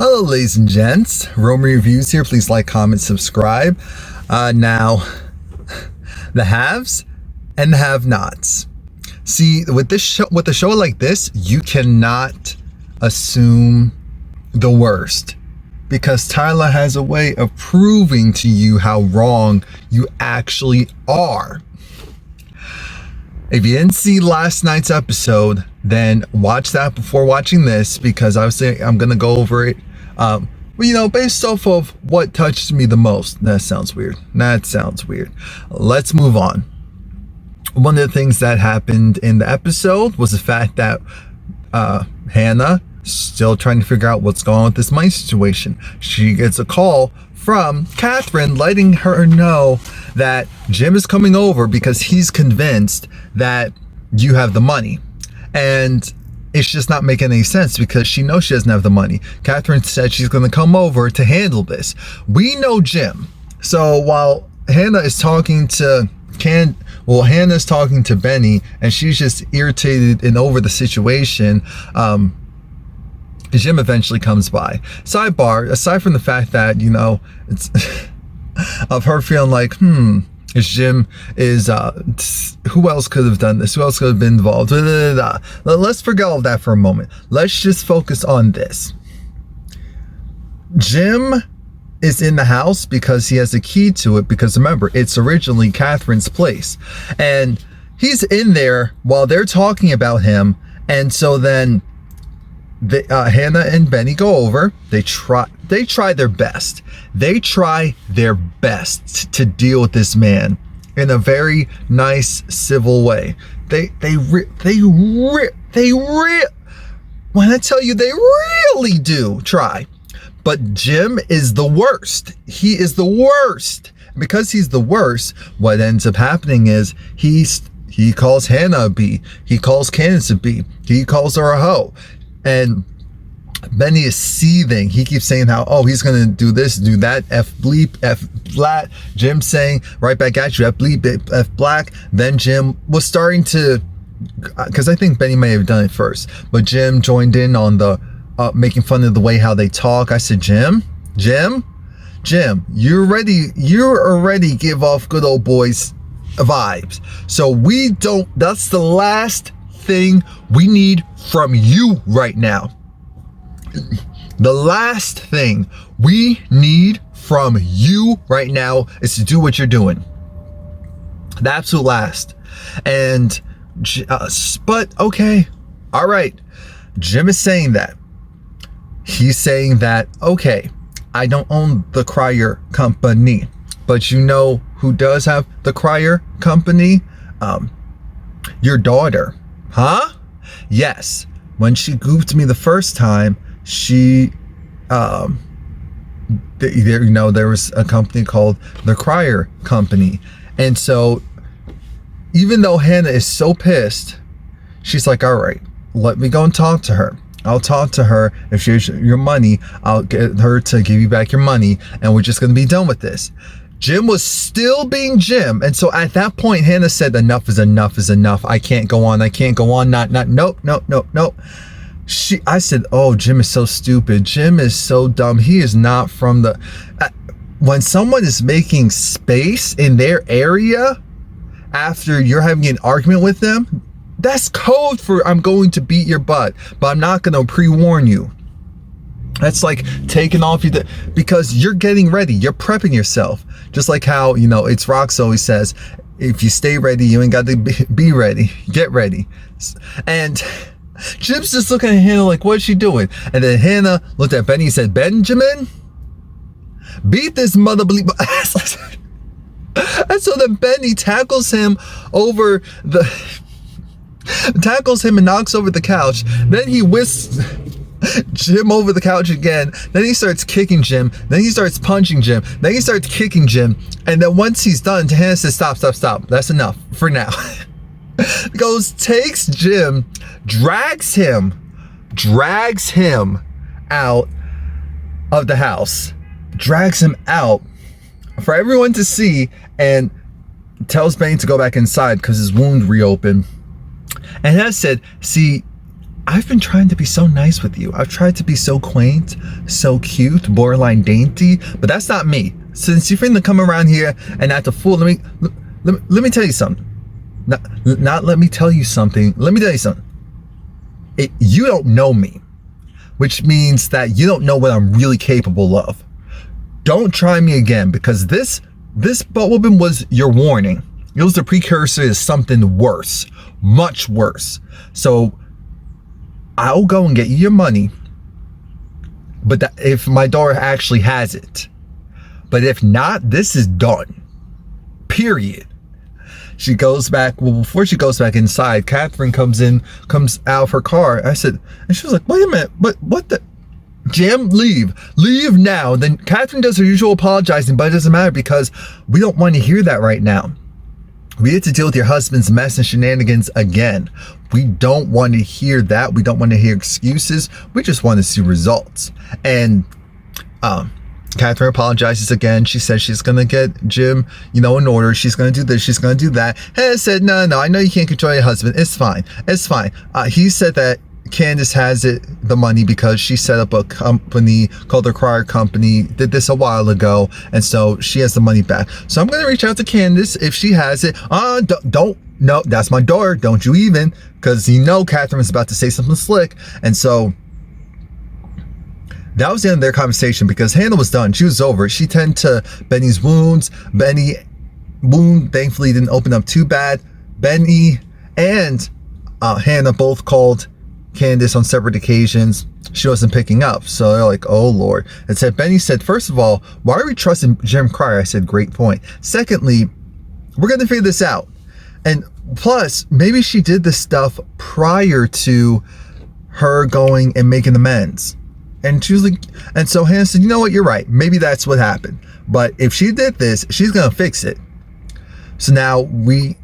Hello, ladies and gents. Romie Reviews here. Please like, comment, subscribe. Now, the haves and the have-nots. See, with a show like this, you cannot assume the worst, because Tyler has a way of proving to you how wrong you actually are. If you didn't see last night's episode, then watch that before watching this, because obviously I'm going to go over it, based off of what touched me the most. That sounds weird. Let's move on. One of the things that happened in the episode was the fact that Hannah still trying to figure out what's going on with this money situation. She gets a call from Catherine letting her know that Jim is coming over because he's convinced that you have the money. And it's just not making any sense because she knows she doesn't have the money. Catherine said she's going to come over to handle this. We know Jim. So while Hannah is talking to Hannah's talking to Benny, and she's just irritated and over the situation, Jim eventually comes by. Sidebar, aside from the fact that, it's of her feeling like, Jim is, who else could have done this? Who else could have been involved? Let's forget all of that for a moment. Let's just focus on this. Jim is in the house because he has a key to it, because remember, it's originally Catherine's place. And he's in there while they're talking about him. And so then Hannah and Benny go over. They try their best. They try their best to deal with this man in a very nice, civil way. When I tell you, they really do try. But Jim is the worst. He is the worst. Because he's the worst, what ends up happening is he calls Hannah a B. He calls Candace a B. He calls her a hoe. And Benny is seething. He keeps saying how, he's going to do this, do that, F bleep, F flat. Jim saying right back at you, F bleep, F black. Then Jim was starting to, because I think Benny may have done it first, but Jim joined in on the making fun of the way how they talk. I said, Jim, you already give off good old boys vibes. So that's the last thing we need from you right now. The last thing we need from you right now is to do what you're doing. The absolute last. And, but okay. All right. Jim is saying that. He's saying that, okay, I don't own the Crier Company, but you know who does have the Crier Company? Your daughter. Huh? Yes. When she goofed me the first time, she, there was a company called the Crier Company. And so even though Hannah is so pissed, she's like, all right, let me go and talk to her. I'll talk to her. If she's your money, I'll get her to give you back your money, and we're just going to be done with this. Jim was still being Jim. And so at that point, Hannah said, enough is enough is enough. I can't go on. Nope. I said, Jim is so stupid. Jim is so dumb. He is not from the, when someone is making space in their area after you're having an argument with them, that's code for I'm going to beat your butt, but I'm not going to pre-warn you. That's like taking off because you're getting ready. You're prepping yourself. Just like how, it's Rox always says, if you stay ready, you ain't got to be ready. Get ready. And Jim's just looking at Hannah like, what's she doing? And then Hannah looked at Benny and said, Benjamin, beat this mother bleep. And so then Benny tackles him and knocks over the couch. Then he whisks Jim over the couch again. Then he starts kicking Jim. Then he starts punching Jim. Then he starts kicking Jim. And then once he's done, Hannah says, stop. That's enough for now. Takes Jim, drags him out of the house, drags him out for everyone to see, and tells Benny to go back inside because his wound reopened. And I said, see, I've been trying to be so nice with you. I've tried to be so quaint, so cute, borderline dainty, but that's not me. Since you're finna come around here and act a fool, let me tell you something. Not let me tell you something. Let me tell you something. You don't know me, which means that you don't know what I'm really capable of. Don't try me again, because this butt whooping was your warning. It was the precursor to something worse, much worse. So I'll go and get you your money, but if my daughter actually has it. But if not, this is done. Period. She goes back. Well, before she goes back inside, Catherine comes out of her car. I said, and she was like, wait a minute, what the? Jim, leave now. Then Catherine does her usual apologizing, but it doesn't matter because we don't want to hear that right now. We had to deal with your husband's mess and shenanigans again. We don't want to hear that. We don't want to hear excuses. We just want to see results. And Catherine apologizes again. She says she's going to get Jim, in order. She's going to do this. She's going to do that. Hannah said, no, I know you can't control your husband. It's fine. He said that Candace has the money because she set up a company called the Crier Company, did this a while ago, and so she has the money back. So I'm going to reach out to Candace if she has it. No, that's my daughter. Don't you even, because Catherine was about to say something slick. And so that was the end of their conversation because Hannah was done. She was over it. She tended to Benny's wounds. Benny wound thankfully didn't open up too bad. Benny and Hannah both called Candace on separate occasions. She wasn't picking up, so they're like, oh Lord. And said, Benny said, first of all, why are we trusting Jim Crier? I said, great point. Secondly, we're gonna figure this out. And plus, maybe she did this stuff prior to her going and making amends. And she was like, and so Hannah said, you know what, you're right, maybe that's what happened, but if she did this, she's gonna fix it. So now we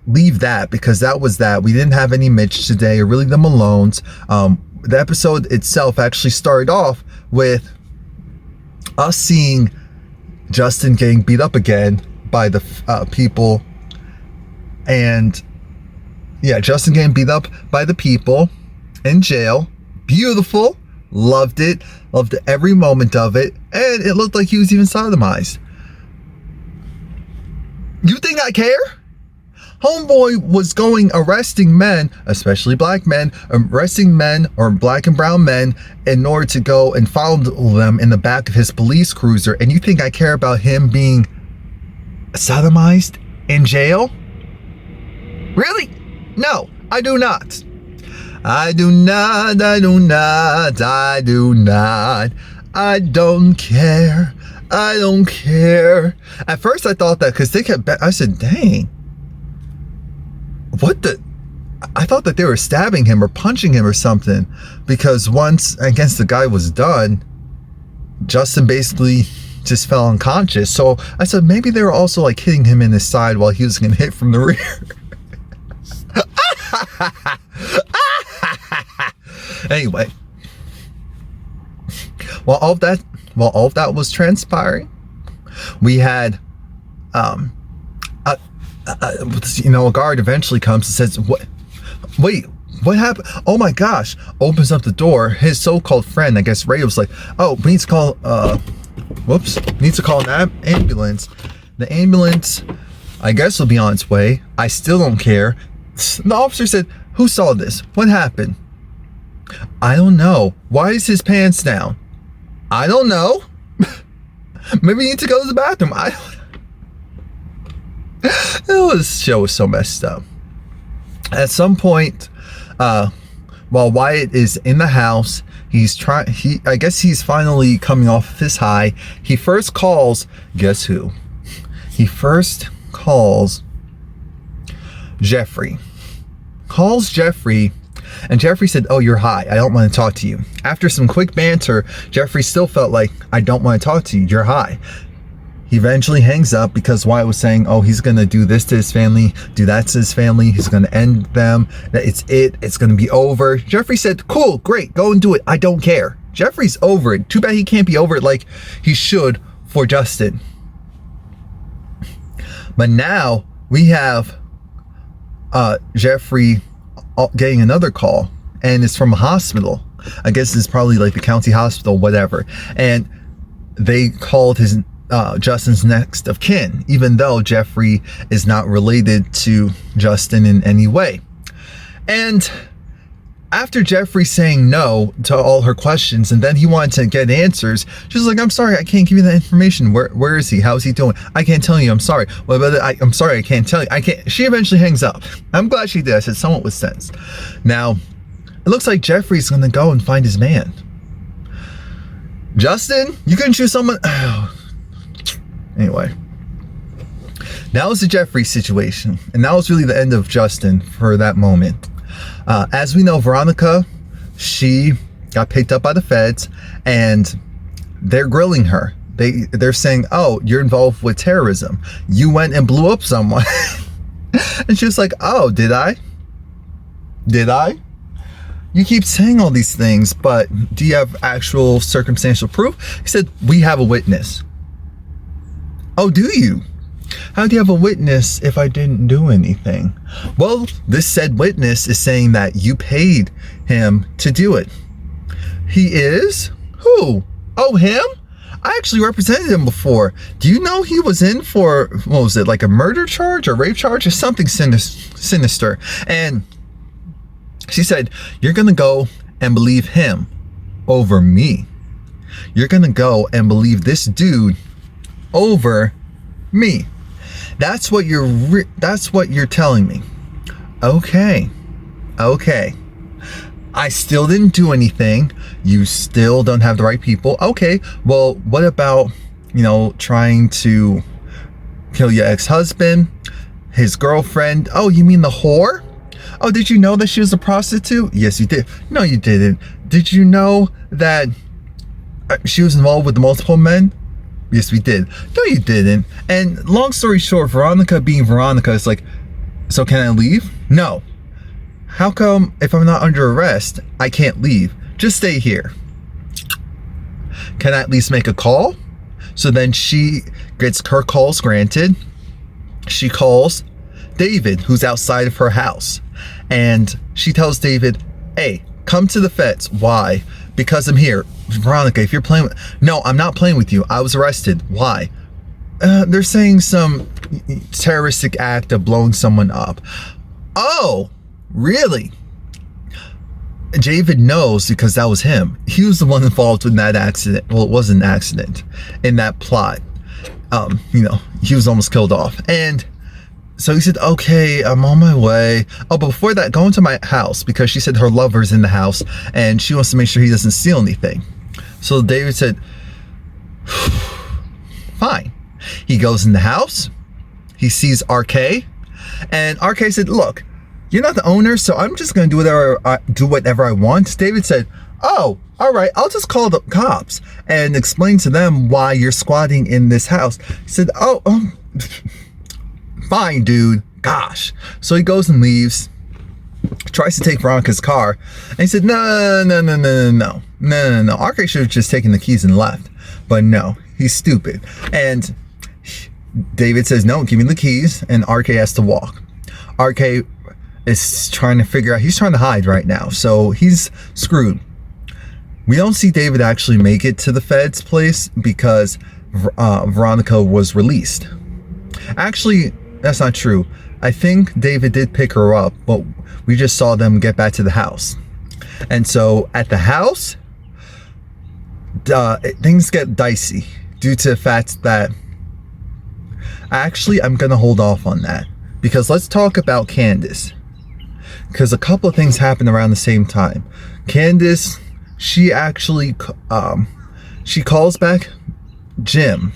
leave that because that was that. We didn't have any Mitch today, or really the Malones. The episode itself actually started off with us seeing Justin getting beat up again by the people, and Justin getting beat up by the people in jail. Beautiful. Loved it every moment of it, and it looked like he was even sodomized. You think I care? Homeboy was going arresting men, especially black men, arresting men or black and brown men in order to go and follow them in the back of his police cruiser. And you think I care about him being sodomized in jail? Really? No, I do not. I do not. I don't care. I don't care. At first I thought that because they kept, I said, dang. What the? I thought that they were stabbing him or punching him or something, because once against the guy was done, Justin basically just fell unconscious. So I said maybe they were also like hitting him in his side while he was getting hit from the rear. Anyway, while all of that was transpiring, we had a guard eventually comes and says, what happened? Oh my gosh. Opens up the door. His so-called friend, I guess Ray, was like, oh, we need to call needs to call an ambulance. The ambulance, I guess, will be on its way. I still don't care. The officer said, who saw this? What happened? I don't know. Why is his pants down? I don't know. Maybe you need to go to the bathroom. This show was so messed up. At some point, while Wyatt is in the house, I guess he's finally coming off his high. He first calls, guess who? He first calls Jeffrey. And Jeffrey said, oh, you're high. I don't want to talk to you. After some quick banter, Jeffrey still felt like, I don't want to talk to you. You're high. He eventually hangs up because Wyatt was saying, oh, he's going to do this to his family, do that to his family. He's going to end them. It's going to be over. Jeffrey said, cool, great, go and do it. I don't care. Jeffrey's over it. Too bad he can't be over it like he should for Justin. But now we have Jeffrey getting another call, and it's from a hospital. I guess it's probably like the county hospital, whatever. And they called his Justin's next of kin, even though Jeffrey is not related to Justin in any way. And after Jeffrey saying no to all her questions, and then he wanted to get answers, she's like, I'm sorry, I can't give you that information. Where is he? How is he doing? I can't tell you. I'm sorry. Well, but I'm sorry, I can't tell you. I can't. She eventually hangs up. I'm glad she did. I said somewhat with sense. Now, it looks like Jeffrey's going to go and find his man. Justin, you couldn't choose someone. Anyway, that was the Jeffrey situation. And that was really the end of Justin for that moment. As we know, Veronica, she got picked up by the feds and they're grilling her. They're saying, oh, you're involved with terrorism. You went and blew up someone. And she was like, oh, did I? Did I? You keep saying all these things, but do you have actual circumstantial proof? He said, we have a witness. Oh, do you? How do you have a witness if I didn't do anything? Well, this said witness is saying that you paid him to do it. He is? Who? Oh, him? I actually represented him before. Do you know he was in for, what was it, like a murder charge or rape charge or something sinister? And she said, you're going to go and believe him over me. You're going to go and believe this dude over me. That's what you're telling me. Okay. I still didn't do anything. You still don't have the right people. Okay. Well, what about, trying to kill your ex-husband, his girlfriend? Oh, you mean the whore? Oh, did you know that she was a prostitute? Yes, you did. No, you didn't. Did you know that she was involved with multiple men? Yes, we did. No, you didn't. And long story short, Veronica being Veronica is like, so can I leave? No. How come if I'm not under arrest, I can't leave? Just stay here. Can I at least make a call? So then she gets her calls granted. She calls David, who's outside of her house. And she tells David, hey, come to the feds. Why? Because I'm here. Veronica, if you're playing with... No, I'm not playing with you. I was arrested. Why? They're saying some terroristic act of blowing someone up. Oh, really? David knows because that was him. He was the one involved in that accident. Well, it wasn't an accident. In that plot. He was almost killed off. And so he said, okay, I'm on my way. Oh, but before that, go into my house because she said her lover's in the house and she wants to make sure he doesn't steal anything. So David said, fine. He goes in the house. He sees RK. And RK said, look, you're not the owner, so I'm just going to do whatever I want. David said, oh, all right, I'll just call the cops and explain to them why you're squatting in this house. He said, oh, fine, dude. Gosh. So he goes and leaves, tries to take Veronica's car, and he said, no. RK should have just taken the keys and left. But no, he's stupid. And David says, no, give me the keys, and RK has to walk. RK is trying to figure out, he's trying to hide right now, so he's screwed. We don't see David actually make it to the feds place because Veronica was released. Actually, that's not true. I think David did pick her up, but we just saw them get back to the house. And so at the house, things get dicey due to the fact that actually I'm going to hold off on that because let's talk about Candace. Because a couple of things happened around the same time. Candace, she actually, she calls back Jim.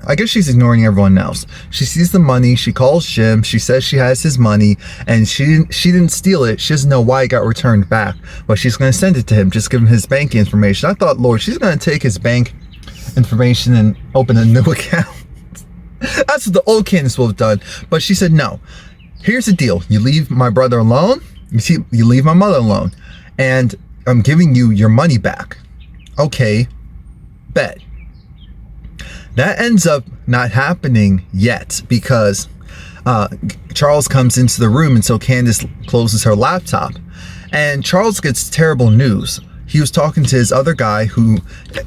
I guess she's ignoring everyone else. She sees the money. She calls Jim. She says she has his money and she didn't steal it. She doesn't know why it got returned back, but she's going to send it to him. Just give him his bank information. I thought, Lord, she's going to take his bank information and open a new account. That's what the old Candace would have done. But she said, no, here's the deal. You leave my brother alone. You leave my mother alone and I'm giving you your money back. Okay, bet. That ends up not happening yet because Charles comes into the room and so Candace closes her laptop And Charles gets terrible news. He was talking to his other guy who,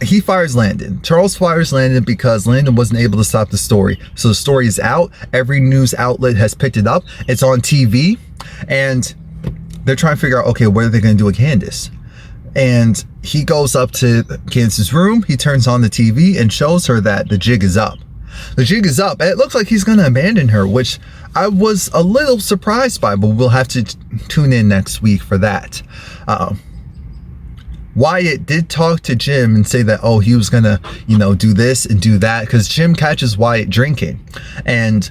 he fires Landon. Charles fires Landon because Landon wasn't able to stop the story. So the story is out. Every news outlet has picked it up. It's on TV. And they're trying to figure out, okay, what are they going to do with Candace? And he goes up to Candace's room. He turns on the TV and shows her that the jig is up. The jig is up. And it looks like he's going to abandon her, which I was a little surprised by, but we'll have to tune in next week for that. Wyatt did talk to Jim and say that, oh, he was gonna, do this and do that, because Jim catches Wyatt drinking, and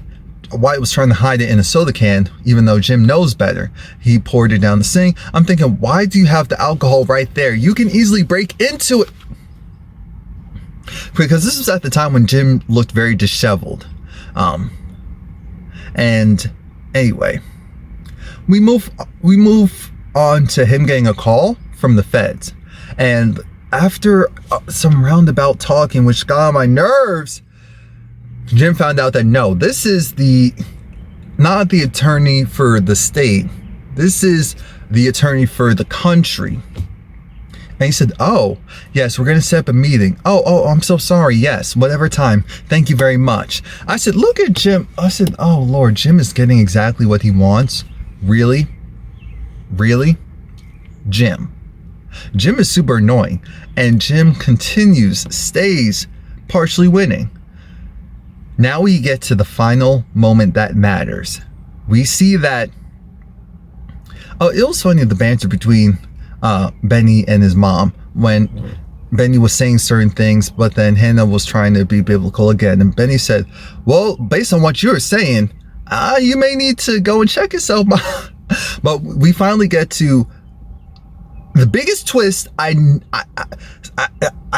Wyatt was trying to hide it in a soda can, even though Jim knows better. He poured it down the sink. I'm thinking, why do you have the alcohol right there? You can easily break into it. Because this was at the time when Jim looked very disheveled. And anyway, we move on to him getting a call from the feds. And after some roundabout talking, which got on my nerves, Jim found out that no, this is not the attorney for the state. This is the attorney for the country. And he said, oh, yes, we're going to set up a meeting. Oh, I'm so sorry. Yes, whatever time. Thank you very much. I said, look at Jim. I said, oh, Lord, Jim is getting exactly what he wants. Really? Really? Jim is super annoying, and Jim stays partially winning. Now we get to the final moment that matters. We see that, it was funny, the banter between Benny and his mom, when Benny was saying certain things, but then Hannah was trying to be biblical again, and Benny said, well, based on what you're saying, you may need to go and check yourself. But we finally get to the biggest twist. I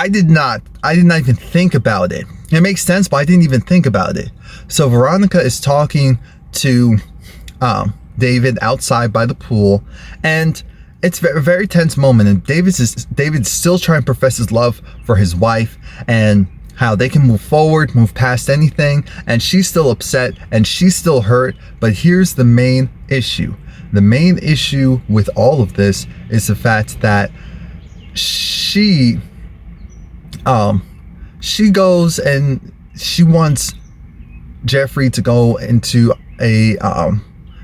did not even think about it. It makes sense, but I didn't even think about it. So Veronica is talking to David outside by the pool, and it's a very tense moment. And David's still trying to profess his love for his wife and how they can move forward, move past anything. And she's still upset and she's still hurt. But here's the main issue. The main issue with all of this is the fact that she goes and she wants Jeffrey to go into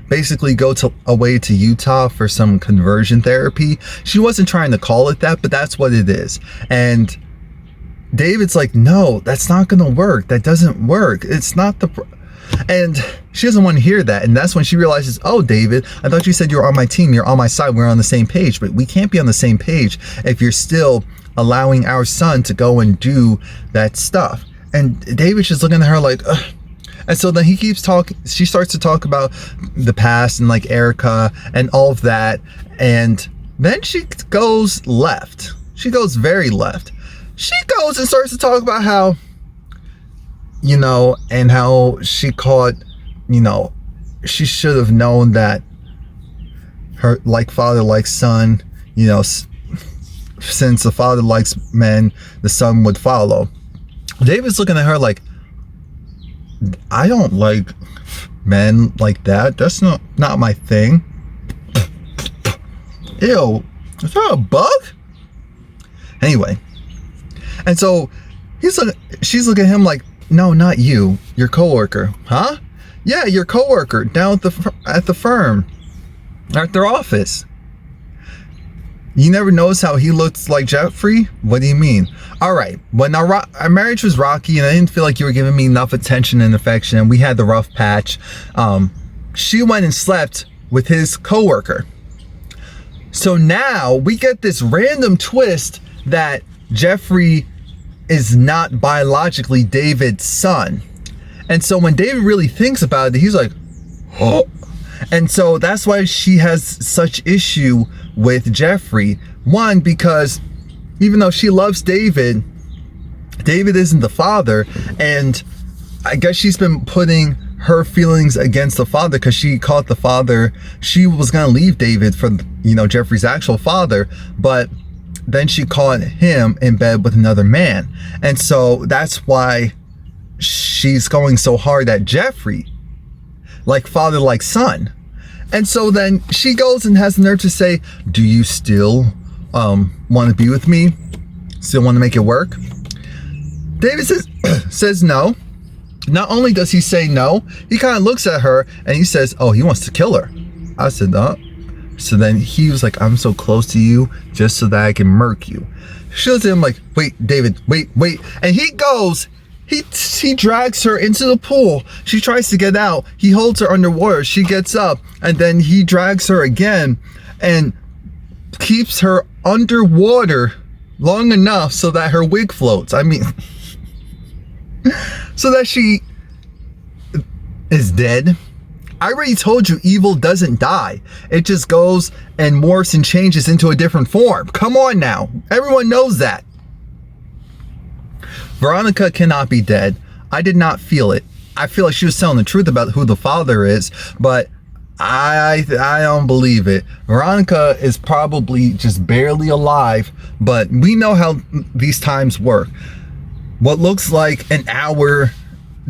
basically go away to Utah for some conversion therapy. She wasn't trying to call it that, but that's what it is. And David's like, no, that's not gonna work. That doesn't work. It's not and she doesn't want to hear that. And that's when she realizes, oh, David, I thought you said you were on my team. You're on my side. We're on the same page. But we can't be on the same page if you're still allowing our son to go and do that stuff. And David's just looking at her like, ugh. And so then he keeps talking. She starts to talk about the past and like Erica and all of that. And then she goes left. She goes very left. She goes and starts to talk about how, and how she caught, she should have known that her like father, like son, since the father likes men, the son would follow. David's looking at her like, I don't like men like that. That's not my thing. Ew, is that a bug? Anyway, and so she's looking at him like, no, not you, your coworker. Huh? Yeah, your coworker down at the firm, at their office. You never noticed how he looks like Jeffrey? What do you mean? All right, when our marriage was rocky and I didn't feel like you were giving me enough attention and affection, and we had the rough patch, she went and slept with his coworker. So now we get this random twist that Jeffrey is not biologically David's son. And so when David really thinks about it, he's like, oh. And so that's why she has such issue with Jeffrey. One, because even though she loves David, David isn't the father. And I guess she's been putting her feelings against the father because she caught the father. She was going to leave David for, Jeffrey's actual father. But then she caught him in bed with another man. And so that's why she's going so hard at Jeffrey, like father, like son. And so then she goes and has the nerve to say, do you still want to be with me? Still want to make it work? David says no. Not only does he say no, he kind of looks at her and he says, oh, he wants to kill her. I said, no. So then he was like, I'm so close to you just so that I can murk you. She looks at him like, wait, David, wait. And he goes, he drags her into the pool. She tries to get out. He holds her underwater. She gets up and then he drags her again and keeps her underwater long enough so that her wig floats. I mean, so that she is dead. I already told you evil doesn't die. It just goes and morphs and changes into a different form. Come on now. Everyone knows that. Veronica cannot be dead. I did not feel it. I feel like she was telling the truth about who the father is, but I don't believe it. Veronica is probably just barely alive, but we know how these times work. What looks like an hour,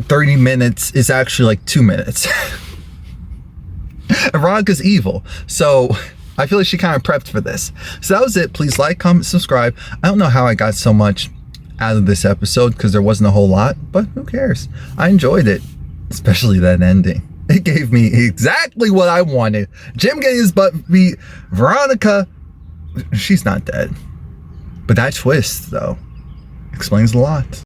30 minutes is actually like 2 minutes. Veronica's evil, so I feel like she kind of prepped for this. So that was it. Please like, comment, subscribe. I don't know how I got so much out of this episode because there wasn't a whole lot, but who cares? I enjoyed it, especially that ending. It gave me exactly what I wanted. Jim getting his butt beat. Veronica, she's not dead. But that twist, though, explains a lot.